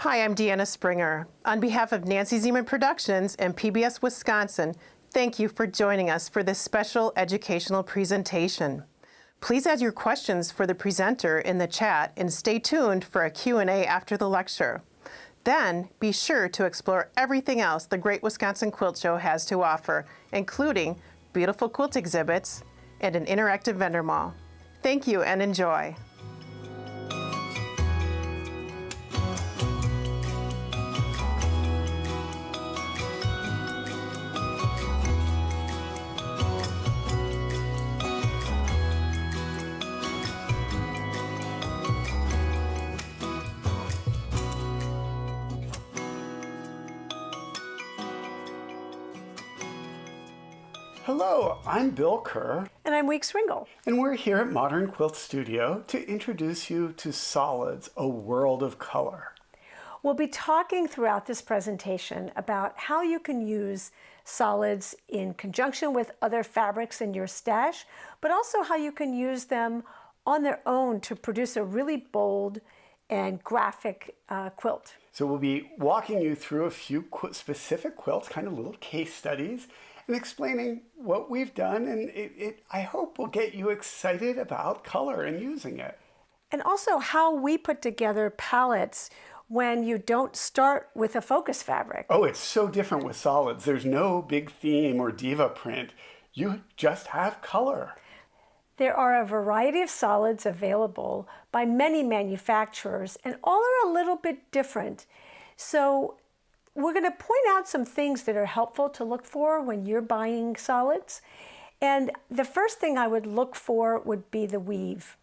Hi, I'm Deanna Springer. On behalf of Nancy Zieman Productions and PBS Wisconsin, thank you for joining us for this special educational presentation. Please add your questions for the presenter in the chat and stay tuned for a Q&A after the lecture. Then be sure to explore everything else the Great Wisconsin Quilt Show has to offer, including beautiful quilt exhibits and an interactive vendor mall. Thank you and enjoy. Hello, I'm Bill Kerr. And I'm Weeks Ringel. And we're here at Modern Quilt Studio to introduce you to Solids, a world of color. We'll be talking throughout this presentation about how you can use solids in conjunction with other fabrics in your stash, but also how you can use them on their own to produce a really bold and graphic quilt. So we'll be walking you through a few specific quilts, kind of little case studies, and explaining what we've done, and I hope will get you excited about color and using it. And also how we put together palettes when you don't start with a focus fabric. Oh, it's so different with solids. There's no big theme or diva print. You just have color. There are a variety of solids available by many manufacturers, and all are a little bit different. So we're going to point out some things that are helpful to look for when you're buying solids. And the first thing I would look for would be the weave.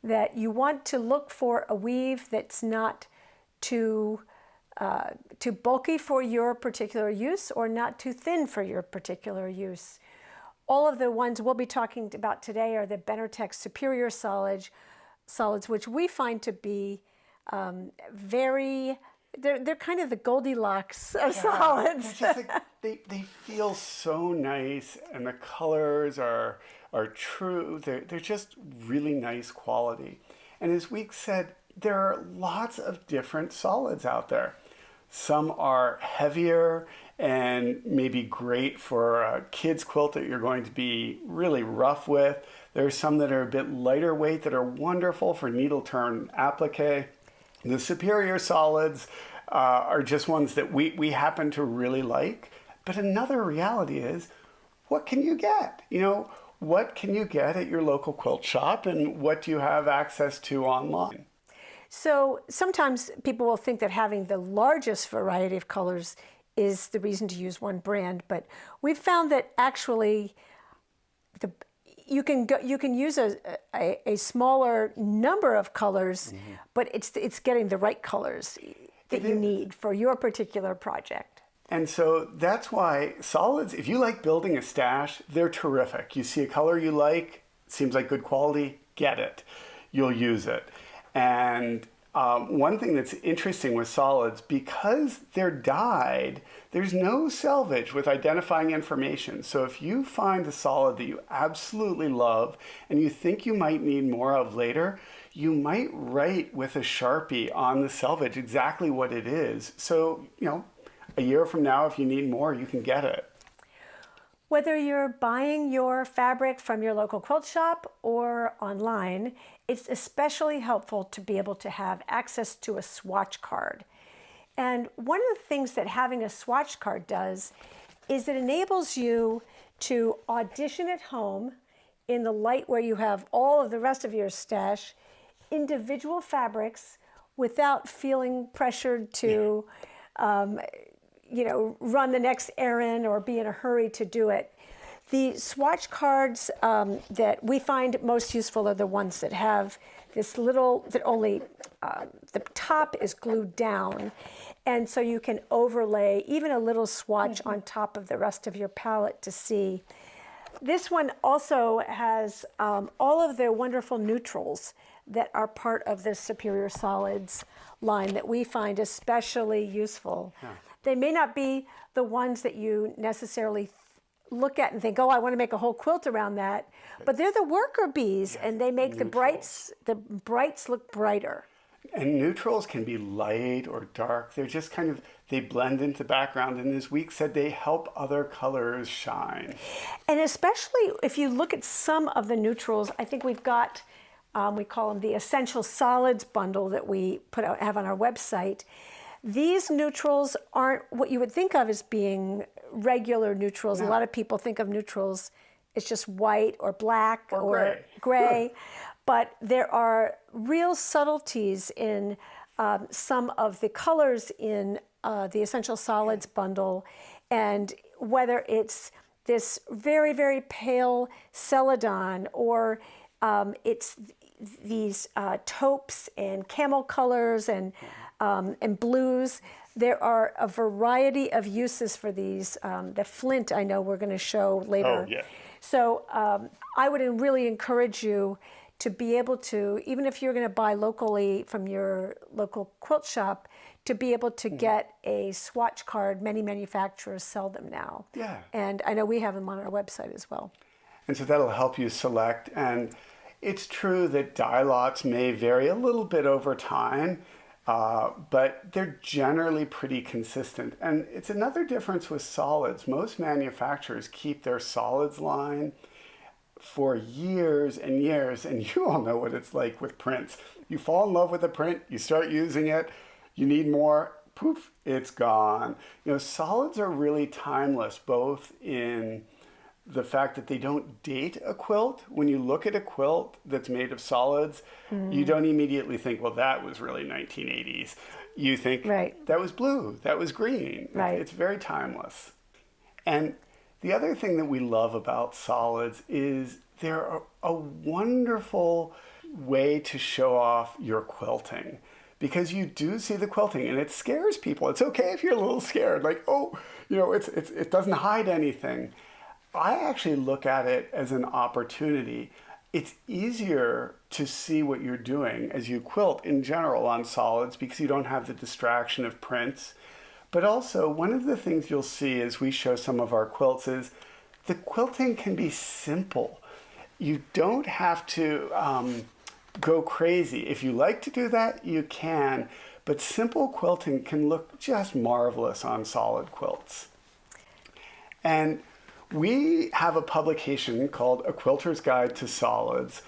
That you want to look for a weave that's not too bulky for your particular use or not too thin for your particular use. All of the ones we'll be talking about today are the Benertex Superior solids, which we find to be they're kind of the Goldilocks of solids. It's just like, they feel so nice, and the colors are true. They're just really nice quality. And as Weeks said, there are lots of different solids out there. Some are heavier and maybe great for a kid's quilt that you're going to be really rough with. There are some that are a bit lighter weight that are wonderful for needle turn applique. The Superior solids are just ones that we happen to really like. But another reality is, what can you get? You know, what can you get at your local quilt shop, and what do you have access to online? So sometimes people will think that having the largest variety of colors is the reason to use one brand, but we've found that actually you can use a smaller number of colors, but it's getting the right colors that you need for your particular project. And so that's why solids, if you like building a stash, they're terrific. You see a color you like, seems like good quality, get it. You'll use it. And one thing that's interesting with solids, because they're dyed, there's no salvage with identifying information. So if you find a solid that you absolutely love and you think you might need more of later, you might write with a Sharpie on the selvage exactly what it is. So, you know, a year from now, if you need more, you can get it. Whether you're buying your fabric from your local quilt shop or online, it's especially helpful to be able to have access to a swatch card. And one of the things that having a swatch card does is it enables you to audition at home in the light where you have all of the rest of your stash, individual fabrics, without feeling pressured to run the next errand or be in a hurry to do it. The swatch cards that we find most useful are the ones that have this little, that only the top is glued down. And so you can overlay even a little swatch on top of the rest of your palette to see. This one also has all of the wonderful neutrals that are part of the Superior Solids line that we find especially useful. Yeah. They may not be the ones that you necessarily look at and think, oh, I want to make a whole quilt around that. But they're the worker bees, and they make the brights look brighter. And neutrals can be light or dark. They're just kind of, they blend into the background. And as Week said, they help other colors shine. And especially if you look at some of the neutrals, I think we've got, we call them the Essential Solids bundle that we have on our website. These neutrals aren't what you would think of as being regular neutrals. No. A lot of people think of neutrals as just white or black Or gray. But there are real subtleties in some of the colors in the Essential Solids bundle, and whether it's this very, very pale celadon or it's these taupes and camel colors and blues. There are a variety of uses for these. The flint, I know we're going to show later. Oh, yeah. So I would really encourage you to be able to, even if you're going to buy locally from your local quilt shop, to be able to get a swatch card. Many manufacturers sell them now. Yeah. And I know we have them on our website as well. And so that'll help you select. And it's true that dye lots may vary a little bit over time, but they're generally pretty consistent. And it's another difference with solids. Most manufacturers keep their solids line for years and years, and you all know what it's like with prints. You fall in love with a print, you start using it, you need more, poof, it's gone. You know, solids are really timeless, both in the fact that they don't date a quilt. When you look at a quilt that's made of solids, you don't immediately think, well, that was really 1980s. You think, Right. that was blue, that was green. Right. It's very timeless. And the other thing that we love about solids is they're a wonderful way to show off your quilting, because you do see the quilting and it scares people. It's okay if you're a little scared, like, oh, you know, it doesn't hide anything. I actually look at it as an opportunity. It's easier to see what you're doing as you quilt in general on solids because you don't have the distraction of prints. But also, one of the things you'll see as we show some of our quilts is the quilting can be simple. You don't have to go crazy. If you like to do that, you can. But simple quilting can look just marvelous on solid quilts. And we have a publication called A Quilter's Guide to Solids,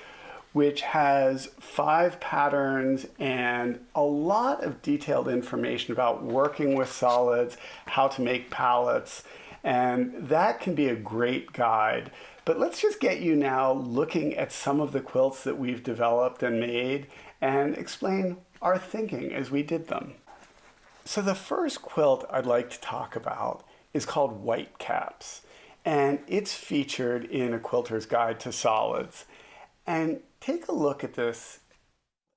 which has 5 patterns and a lot of detailed information about working with solids, how to make palettes, and that can be a great guide. But let's just get you now looking at some of the quilts that we've developed and made and explain our thinking as we did them. So the first quilt I'd like to talk about is called White Caps, and it's featured in A Quilter's Guide to Solids. And take a look at this,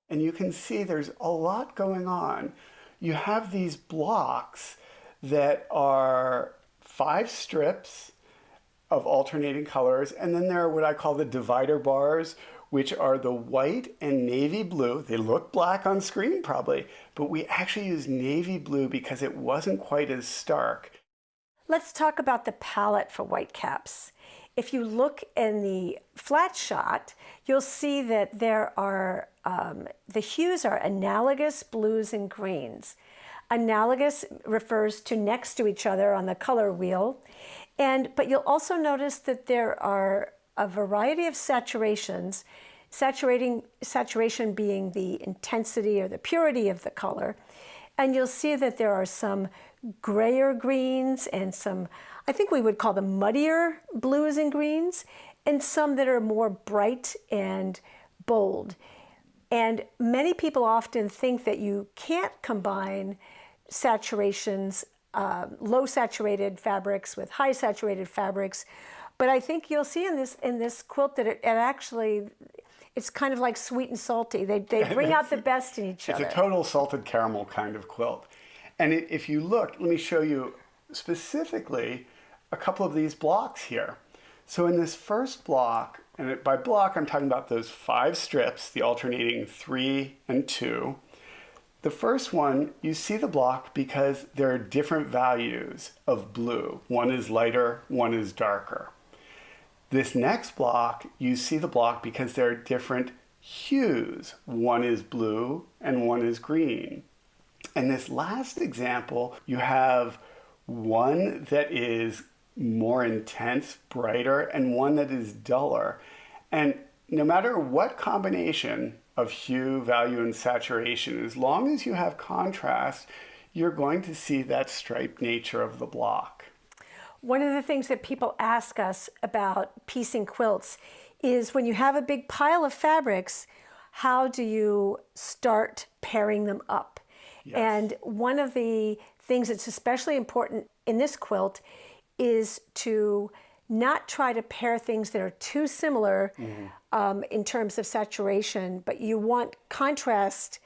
and you can see there's a lot going on. You have these blocks that are 5 strips of alternating colors, and then there are what I call the divider bars, which are the white and navy blue. They look black on screen probably, but we actually use navy blue because it wasn't quite as stark. Let's talk about the palette for White Caps. If you look in the flat shot, you'll see that there are, the hues are analogous blues and greens. Analogous refers to next to each other on the color wheel. But you'll also notice that there are a variety of saturations, saturation being the intensity or the purity of the color. And you'll see that there are some grayer greens and some, I think we would call them muddier blues and greens, and some that are more bright and bold. And many people often think that you can't combine saturations, low saturated fabrics with high saturated fabrics. But I think you'll see in this quilt that it actually, it's kind of like sweet and salty. They bring out the best in each other. It's a total salted caramel kind of quilt. And if you look, let me show you specifically a couple of these blocks here. So in this first block, and by block I'm talking about those 5 strips, the alternating 3 and 2. The first one, you see the block because there are different values of blue. One is lighter, one is darker. This next block, you see the block because there are different hues. One is blue and one is green. And this last example, you have one that is more intense, brighter, and one that is duller. And no matter what combination of hue, value, and saturation, as long as you have contrast, you're going to see that striped nature of the block. One of the things that people ask us about piecing quilts is when you have a big pile of fabrics, how do you start pairing them up? Yes. And one of the things that's especially important in this quilt is to not try to pair things that are too similar in terms of saturation, but you want contrast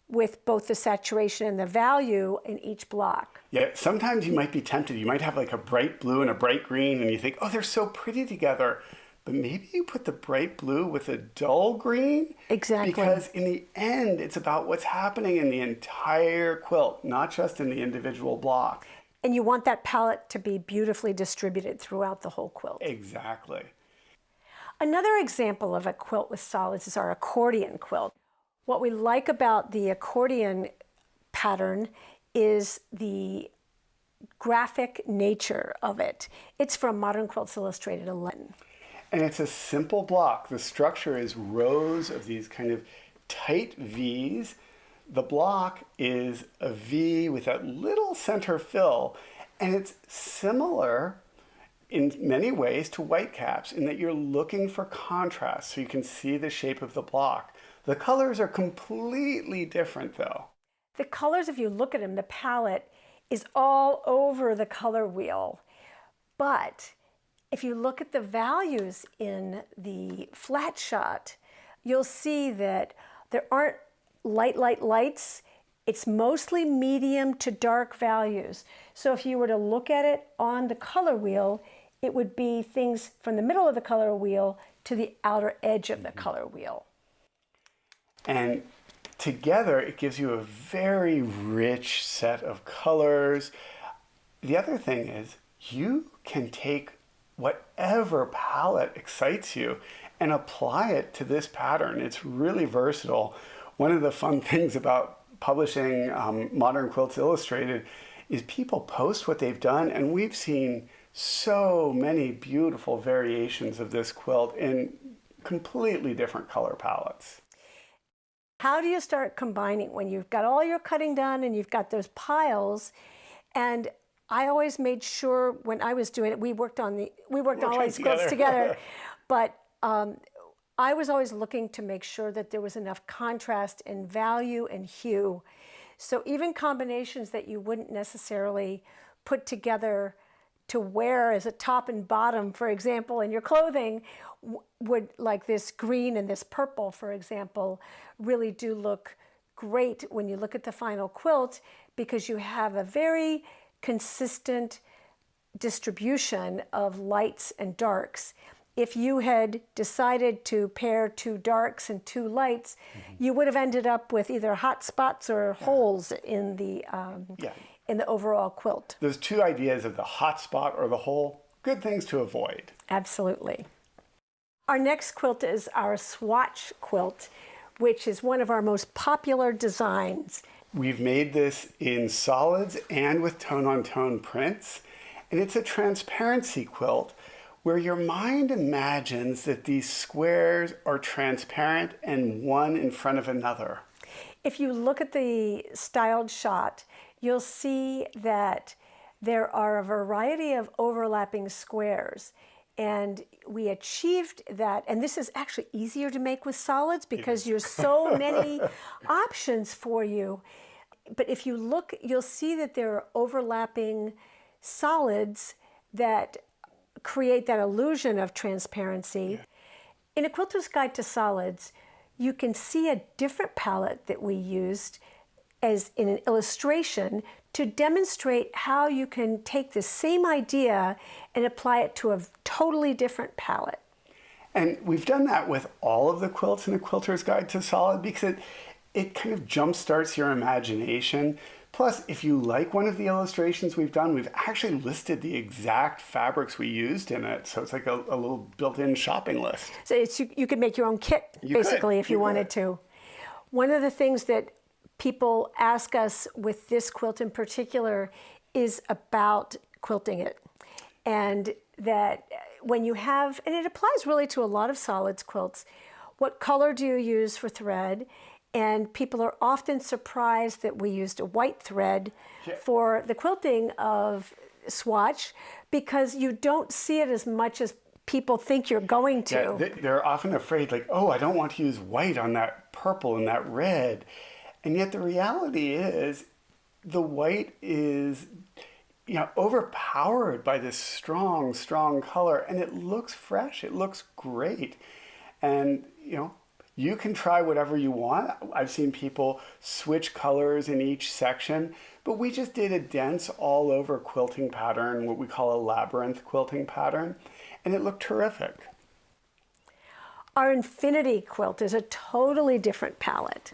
with both the saturation and the value in each block. Yeah, sometimes you might be tempted. You might have like a bright blue and a bright green, and you think, oh, they're so pretty together. But maybe you put the bright blue with a dull green. Exactly. Because in the end, it's about what's happening in the entire quilt, not just in the individual block. And you want that palette to be beautifully distributed throughout the whole quilt. Exactly. Another example of a quilt with solids is our accordion quilt. What we like about the accordion pattern is the graphic nature of it. It's from Modern Quilts Illustrated 11. And it's a simple block. The structure is rows of these kind of tight V's. The block is a V with that little center fill, and it's similar in many ways to white caps in that you're looking for contrast so you can see the shape of the block. The colors are completely different though. The colors, if you look at them, the palette is all over the color wheel. But if you look at the values in the flat shot, you'll see that there aren't lights. It's mostly medium to dark values. So if you were to look at it on the color wheel, it would be things from the middle of the color wheel to the outer edge of the color wheel. And together it gives you a very rich set of colors. The other thing is you can take whatever palette excites you and apply it to this pattern. It's really versatile. One of the fun things about publishing Modern Quilts Illustrated is people post what they've done, and we've seen so many beautiful variations of this quilt in completely different color palettes. How do you start combining when you've got all your cutting done and you've got those piles? And I always made sure when I was doing it, we worked all these quilts together, but I was always looking to make sure that there was enough contrast in value and hue. So even combinations that you wouldn't necessarily put together to wear as a top and bottom, for example, in your clothing, would, like this green and this purple, for example, really do look great when you look at the final quilt, because you have a very consistent distribution of lights and darks. If you had decided to pair two darks and two lights, you would have ended up with either hot spots or holes in the overall quilt. Those two ideas of the hot spot or the hole, good things to avoid. Absolutely. Our next quilt is our swatch quilt, which is one of our most popular designs. We've made this in solids and with tone-on-tone prints, and it's a transparency quilt where your mind imagines that these squares are transparent and one in front of another. If you look at the styled shot, you'll see that there are a variety of overlapping squares. And we achieved that, and this is actually easier to make with solids because there's so many options for you. But if you look, you'll see that there are overlapping solids that create that illusion of transparency. In A Quilter's Guide to Solids, you can see a different palette that we used as in an illustration to demonstrate how you can take the same idea and apply it to a totally different palette. And we've done that with all of the quilts in A Quilter's Guide to Solid because it kind of jumpstarts your imagination Plus, if you like one of the illustrations we've done, we've actually listed the exact fabrics we used in it. So it's like a little built-in shopping list. So you could make your own kit, You basically, could. if you wanted to. One of the things that people ask us with this quilt in particular is about quilting it. And that when you have, and it applies really to a lot of solids quilts, what color do you use for thread? And people are often surprised that we used a white thread for the quilting of swatch, because you don't see it as much as people think you're going to. Yeah, they're often afraid, like, oh, I don't want to use white on that purple and that red. And yet the reality is the white is, overpowered by this strong, strong color, and it looks fresh. It looks great. And, you can try whatever you want. I've seen people switch colors in each section, but we just did a dense all over quilting pattern, what we call a labyrinth quilting pattern, and it looked terrific. Our Infinity quilt is a totally different palette.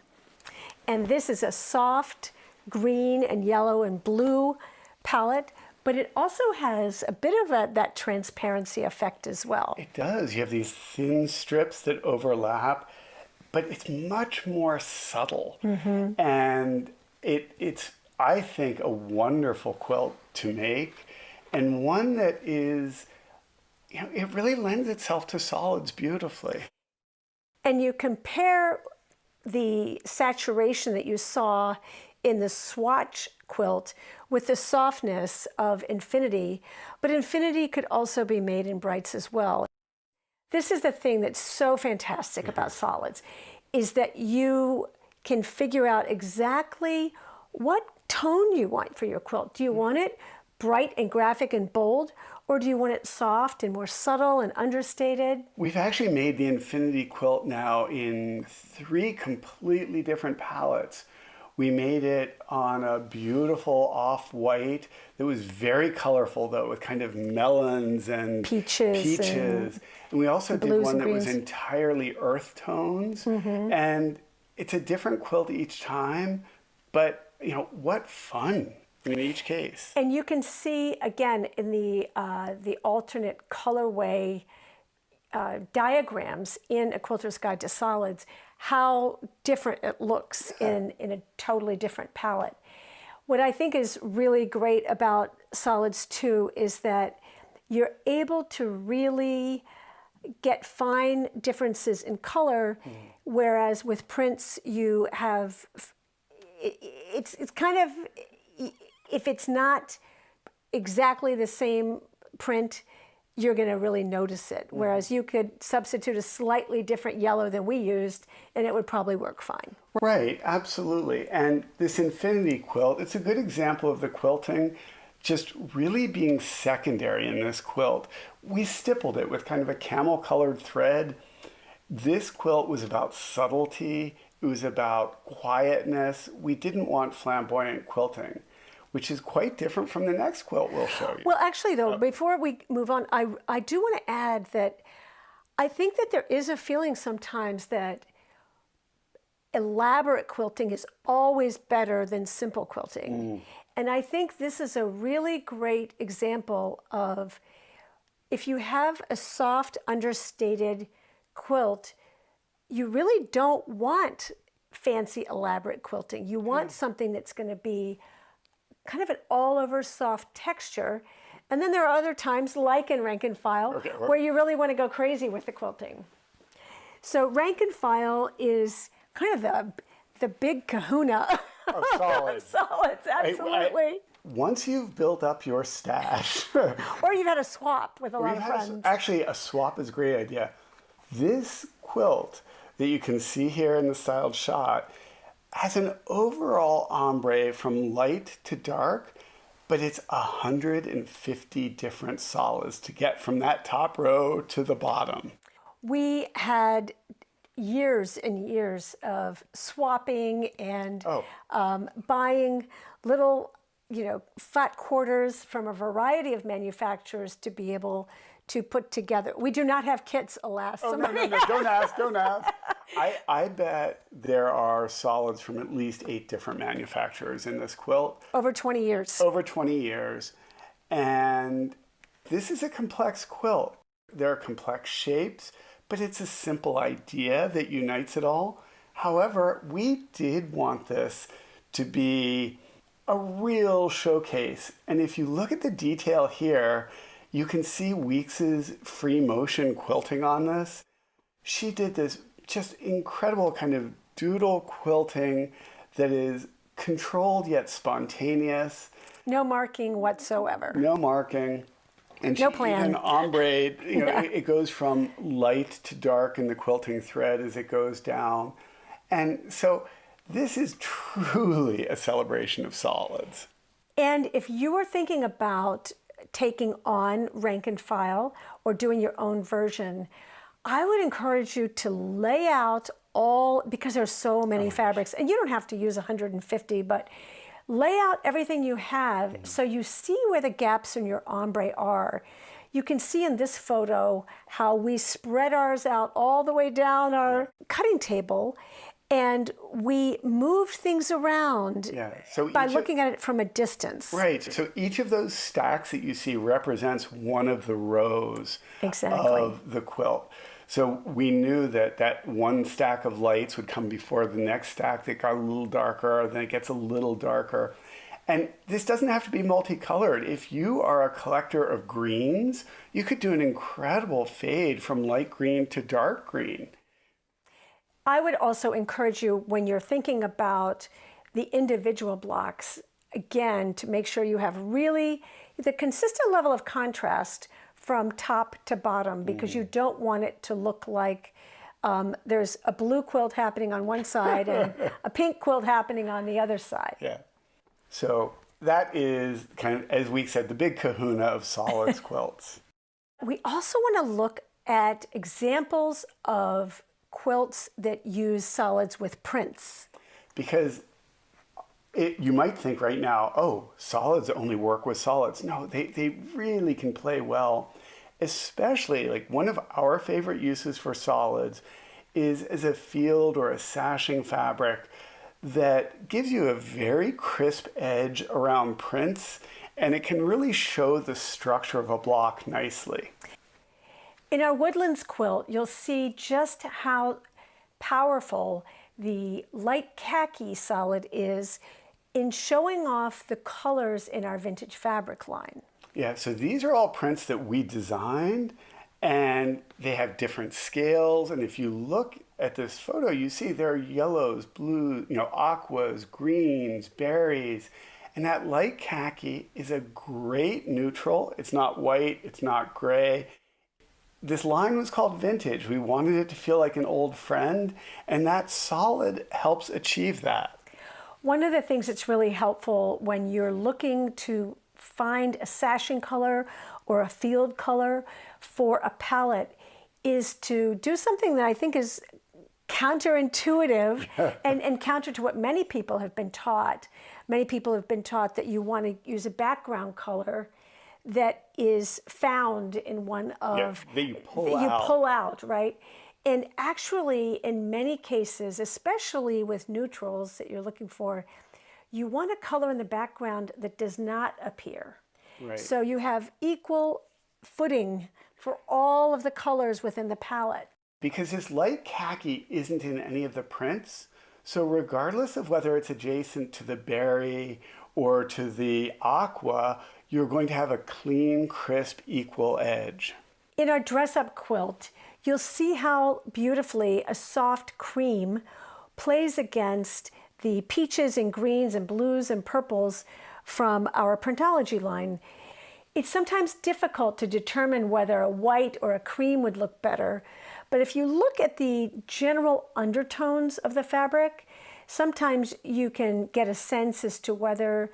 And this is a soft green and yellow and blue palette, but it also has a bit of that transparency effect as well. It does. You have these thin strips that overlap, but it's much more subtle. And it's, I think, a wonderful quilt to make, and one that is, it really lends itself to solids beautifully. And you compare the saturation that you saw in the swatch quilt with the softness of Infinity, but Infinity could also be made in brights as well. This is the thing that's so fantastic about solids, is that you can figure out exactly what tone you want for your quilt. Do you want it bright and graphic and bold, or do you want it soft and more subtle and understated? We've actually made the Infinity quilt now in 3 completely different palettes. We made it on a beautiful off-white that was very colorful, though, with kind of melons and peaches. And we also did one that was entirely earth tones. And it's a different quilt each time, but what fun in each case. And you can see, again, in the alternate colorway diagrams in A Quilter's Guide to Solids, how different it looks in a totally different palette. What I think is really great about Solids 2 is that you're able to really get fine differences in color, whereas with prints you have, it's kind of, if it's not exactly the same print, you're going to really notice it. Whereas you could substitute a slightly different yellow than we used, and it would probably work fine. Right, absolutely. And this Infinity quilt, it's a good example of the quilting just really being secondary in this quilt. We stippled it with kind of a camel-colored thread. This quilt was about subtlety. It was about quietness. We didn't want flamboyant quilting, which is quite different from the next quilt we'll show you. Well, actually, though, before we move on, I do want to add that I think that there is a feeling sometimes that elaborate quilting is always better than simple quilting. And I think this is a really great example of, if you have a soft, understated quilt, you really don't want fancy, elaborate quilting. You want something that's going to be kind of an all-over soft texture. And then there are other times, like in Rank and File, where you really want to go crazy with the quilting. So Rank and File is kind of the big kahuna of solids. Solids, absolutely. Once you've built up your stash, or you've had a swap with a lot of friends. Actually, a swap is a great idea. This quilt that you can see here in the styled shot has an overall ombre from light to dark, but it's 150 different solids to get from that top row to the bottom. We had years and years of swapping and buying little flat quarters from a variety of manufacturers to be able to put together. We do not have kits, alas. Oh, no, don't ask, don't ask. I bet there are solids from at least 8 different manufacturers in this quilt. Over 20 years. Over 20 years. And this is a complex quilt. There are complex shapes, but it's a simple idea that unites it all. However, we did want this to be a real showcase. And if you look at the detail here, you can see Weeks's free motion quilting on this. She did this just incredible kind of doodle quilting that is controlled yet spontaneous. No marking whatsoever. No marking. And no plan. And ombre, it goes from light to dark in the quilting thread as it goes down. And so this is truly a celebration of solids. And if you are thinking about taking on rank and file or doing your own version, I would encourage you to lay out all, because there's so many fabrics, and you don't have to use 150, but lay out everything you have so you see where the gaps in your ombre are. You can see in this photo how we spread ours out all the way down our cutting table, and we moved things around by looking at it from a distance. Right. So each of those stacks that you see represents one of the rows of the quilt. So we knew that that one stack of lights would come before the next stack that got a little darker, then it gets a little darker. And this doesn't have to be multicolored. If you are a collector of greens, you could do an incredible fade from light green to dark green. I would also encourage you, when you're thinking about the individual blocks, again, to make sure you have really the consistent level of contrast from top to bottom, because you don't want it to look like there's a blue quilt happening on one side and a pink quilt happening on the other side. Yeah. So that is kind of, as we said, the big kahuna of solids quilts. We also want to look at examples of quilts that use solids with prints. Because you might think right now, oh, solids only work with solids. No, they really can play well. Especially, like, one of our favorite uses for solids is as a field or a sashing fabric that gives you a very crisp edge around prints, and it can really show the structure of a block nicely. In our Woodlands quilt, you'll see just how powerful the light khaki solid is in showing off the colors in our vintage fabric line. Yeah, so these are all prints that we designed, and they have different scales. And if you look at this photo, you see there are yellows, blues, aquas, greens, berries. And that light khaki is a great neutral. It's not white, it's not gray. This line was called Vintage. We wanted it to feel like an old friend, and that solid helps achieve that. One of the things that's really helpful when you're looking to find a sashing color or a field color for a palette is to do something that I think is counterintuitive and counter to what many people have been taught. Many people have been taught that you want to use a background color that is found in one of that you pull out, right? And actually, in many cases, especially with neutrals that you're looking for, you want a color in the background that does not appear. Right. So you have equal footing for all of the colors within the palette. Because this light khaki isn't in any of the prints, so regardless of whether it's adjacent to the berry or to the aqua, you're going to have a clean, crisp, equal edge. In our dress-up quilt, you'll see how beautifully a soft cream plays against the peaches and greens and blues and purples from our Printology line. It's sometimes difficult to determine whether a white or a cream would look better, but if you look at the general undertones of the fabric, sometimes you can get a sense as to whether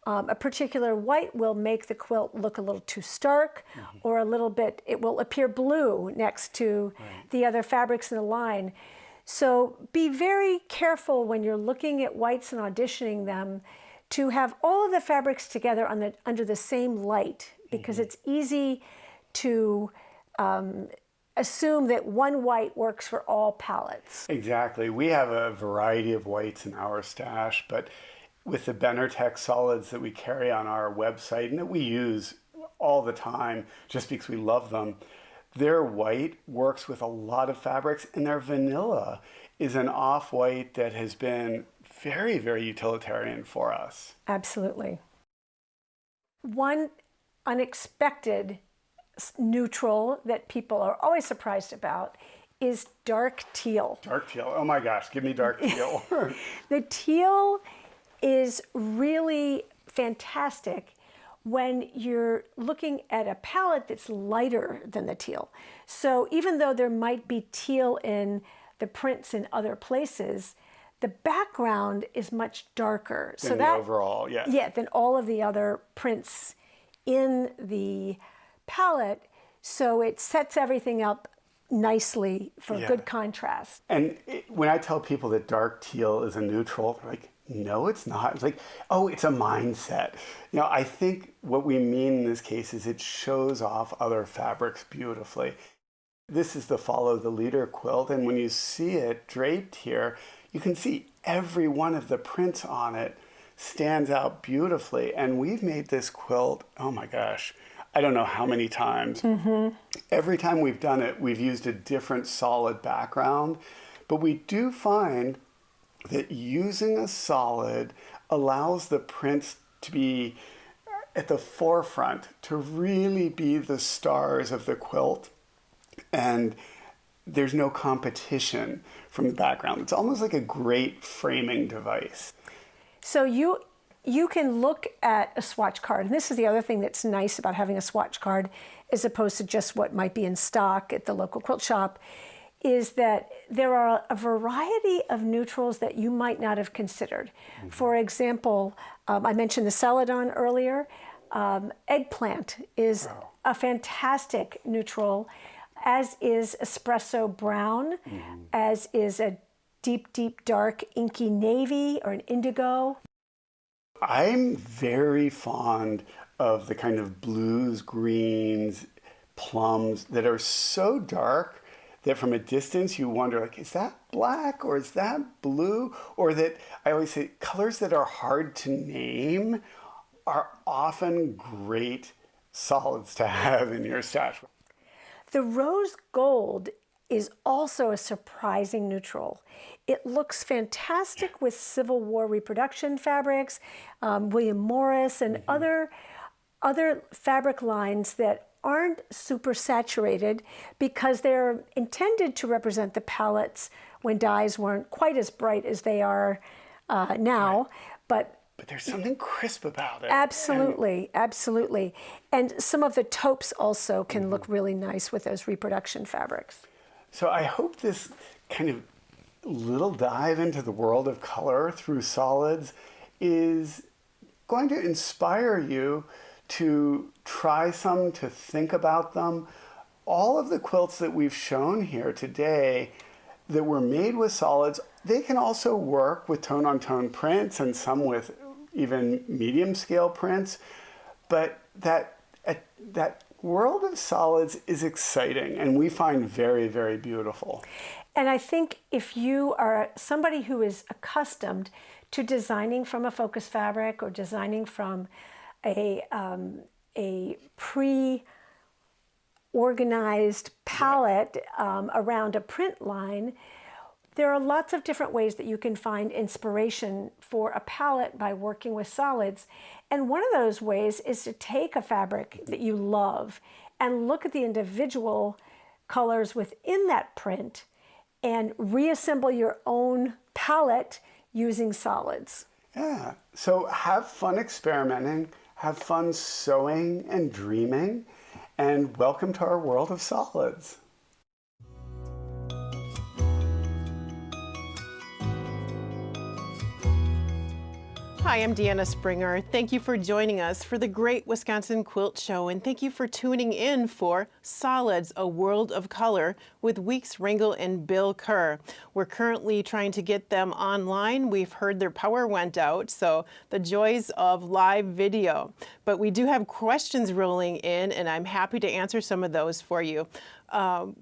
a particular white will make the quilt look a little too stark, or a little bit, it will appear blue next to the other fabrics in the line. So be very careful when you're looking at whites and auditioning them to have all of the fabrics together under the same light, because it's easy to assume that one white works for all palettes. Exactly. We have a variety of whites in our stash, but with the Benartec solids that we carry on our website and that we use all the time just because we love them, their white works with a lot of fabrics, and their vanilla is an off-white that has been very, very utilitarian for us. Absolutely. One unexpected neutral that people are always surprised about is dark teal. Dark teal. Oh my gosh, give me dark teal. The teal is really fantastic when you're looking at a palette that's lighter than the teal. So even though there might be teal in the prints in other places, the background is much darker. So that overall, yes. Yeah, than all of the other prints in the palette. So it sets everything up nicely for good contrast. And when I tell people that dark teal is a neutral, they're like, no, it's not. It's like, oh, it's a mindset. You know, I think what we mean in this case is it shows off other fabrics beautifully. This is the Follow the Leader quilt, and when you see it draped here, you can see every one of the prints on it stands out beautifully. And we've made this quilt, oh my gosh, I don't know how many times. Every time we've done it, we've used a different solid background, but we do find that using a solid allows the prints to be at the forefront, to really be the stars of the quilt, and there's no competition from the background. It's almost like a great framing device. So you can look at a swatch card, and this is the other thing that's nice about having a swatch card as opposed to just what might be in stock at the local quilt shop, is that there are a variety of neutrals that you might not have considered. For example, I mentioned the celadon earlier. Eggplant is a fantastic neutral, as is espresso brown, as is a deep, deep, dark, inky navy or an indigo. I'm very fond of the kind of blues, greens, plums that are so dark that from a distance you wonder, like, is that black or is that blue? Or that, I always say, colors that are hard to name are often great solids to have in your stash. The rose gold is also a surprising neutral. It looks fantastic with Civil War reproduction fabrics, William Morris, and other fabric lines that aren't super saturated because they're intended to represent the palettes when dyes weren't quite as bright as they are now. But there's something crisp about it. Absolutely, absolutely. And some of the taupes also can look really nice with those reproduction fabrics. So I hope this kind of little dive into the world of color through solids is going to inspire you to try some, to think about them. All of the quilts that we've shown here today that were made with solids, they can also work with tone-on-tone prints and some with even medium scale prints. But that world of solids is exciting and we find very, very beautiful. And I think if you are somebody who is accustomed to designing from a focus fabric or designing from a pre-organized palette around a print line, there are lots of different ways that you can find inspiration for a palette by working with solids. And one of those ways is to take a fabric that you love and look at the individual colors within that print and reassemble your own palette using solids. Yeah, so have fun experimenting, have fun sewing and dreaming, and welcome to our world of solids. Hi, I'm Deanna Springer. Thank you for joining us for the Great Wisconsin Quilt Show, and thank you for tuning in for Solids, A World of Color with Weeks Ringel and Bill Kerr. We're currently trying to get them online. We've heard their power went out, so the joys of live video. But we do have questions rolling in, and I'm happy to answer some of those for you.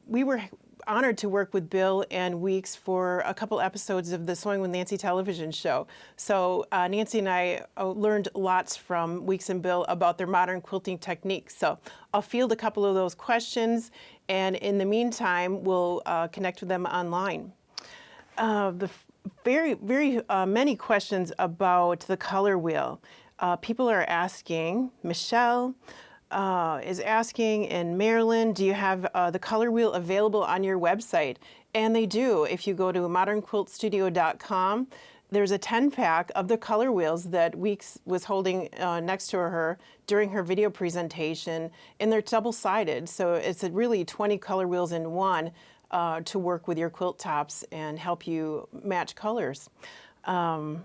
We were honored to work with Bill and Weeks for a couple episodes of the Sewing with Nancy television show. So Nancy and I learned lots from Weeks and Bill about their modern quilting techniques. So I'll field a couple of those questions, and in the meantime, we'll connect with them online. Very many questions about the color wheel. People are asking, Michelle, is asking in Maryland, do you have the color wheel available on your website? And they do. If you go to modernquiltstudio.com, there's a 10-pack of the color wheels that Weeks was holding next to her during her video presentation, and they're double-sided, so it's really 20 color wheels in one to work with your quilt tops and help you match colors. And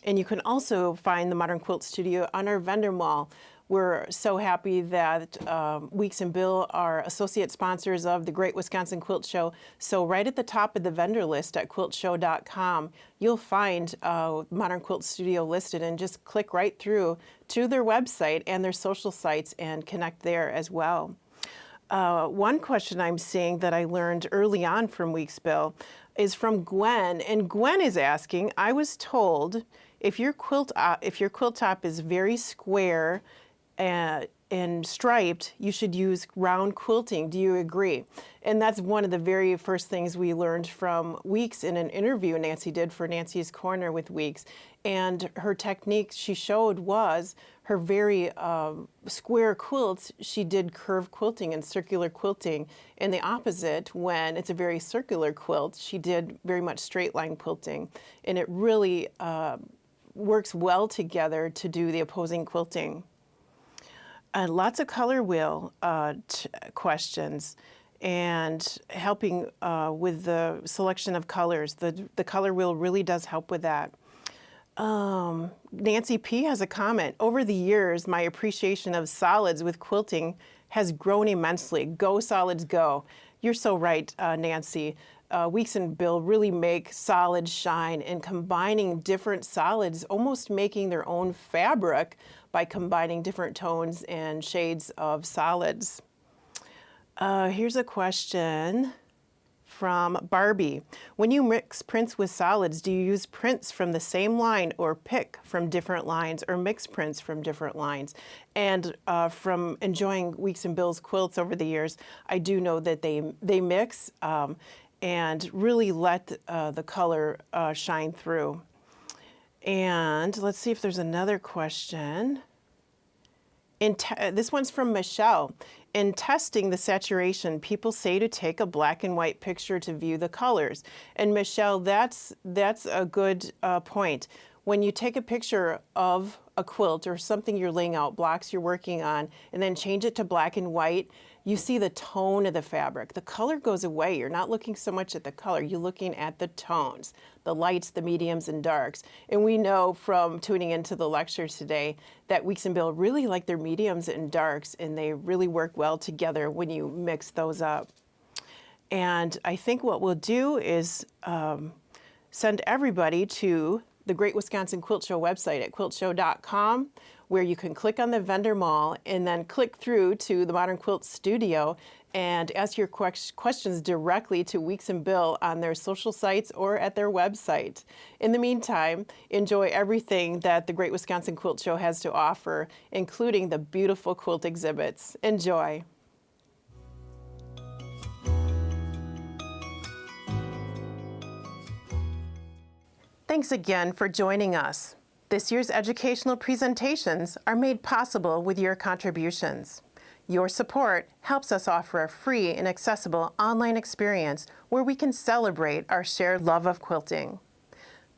you can also find the Modern Quilt Studio on our vendor mall. We're so happy that Weeks and Bill are associate sponsors of the Great Wisconsin Quilt Show. So right at the top of the vendor list at quiltshow.com, you'll find Modern Quilt Studio listed, and just click right through to their website and their social sites and connect there as well. One question I'm seeing that I learned early on from Weeks Bill is from Gwen, and Gwen is asking, I was told if your quilt top is very square and striped, you should use round quilting. Do you agree? And that's one of the very first things we learned from Weeks in an interview Nancy did for Nancy's Corner with Weeks. And her technique she showed was her very square quilts, she did curved quilting and circular quilting. And the opposite, when it's a very circular quilt, she did very much straight line quilting. And it really works well together to do the opposing quilting. Lots of color wheel questions and helping with the selection of colors. The color wheel really does help with that. Nancy P. has a comment. Over the years, my appreciation of solids with quilting has grown immensely. Go solids, go. You're so right, Nancy. Weeks and Bill really make solids shine, and combining different solids, almost making their own fabric by combining different tones and shades of solids. Here's a question from Barbie. When you mix prints with solids, do you use prints from the same line or pick from different lines or mix prints from different lines? And from enjoying Weeks and Bill's quilts over the years, I do know that they mix and really let the color shine through. And let's see if there's another question. This one's from Michelle. In testing the saturation, people say to take a black and white picture to view the colors. And Michelle, that's a good point. When you take a picture of a quilt or something you're laying out, blocks you're working on, and then change it to black and white, you see the tone of the fabric. The color goes away. You're not looking so much at the color. You're looking at the tones, the lights, the mediums, and darks. And we know from tuning into the lecture today that Weeks and Bill really like their mediums and darks, and they really work well together when you mix those up. And I think what we'll do is send everybody to the Great Wisconsin Quilt Show website at quiltshow.com, where you can click on the vendor mall and then click through to the Modern Quilt Studio and ask your questions directly to Weeks and Bill on their social sites or at their website. In the meantime, enjoy everything that the Great Wisconsin Quilt Show has to offer, including the beautiful quilt exhibits. Enjoy. Thanks again for joining us. This year's educational presentations are made possible with your contributions. Your support helps us offer a free and accessible online experience where we can celebrate our shared love of quilting.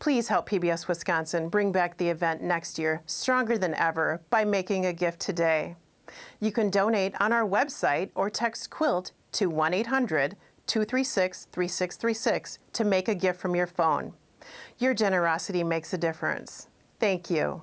Please help PBS Wisconsin bring back the event next year stronger than ever by making a gift today. You can donate on our website or text QUILT to 1-800-236-3636 to make a gift from your phone. Your generosity makes a difference. Thank you.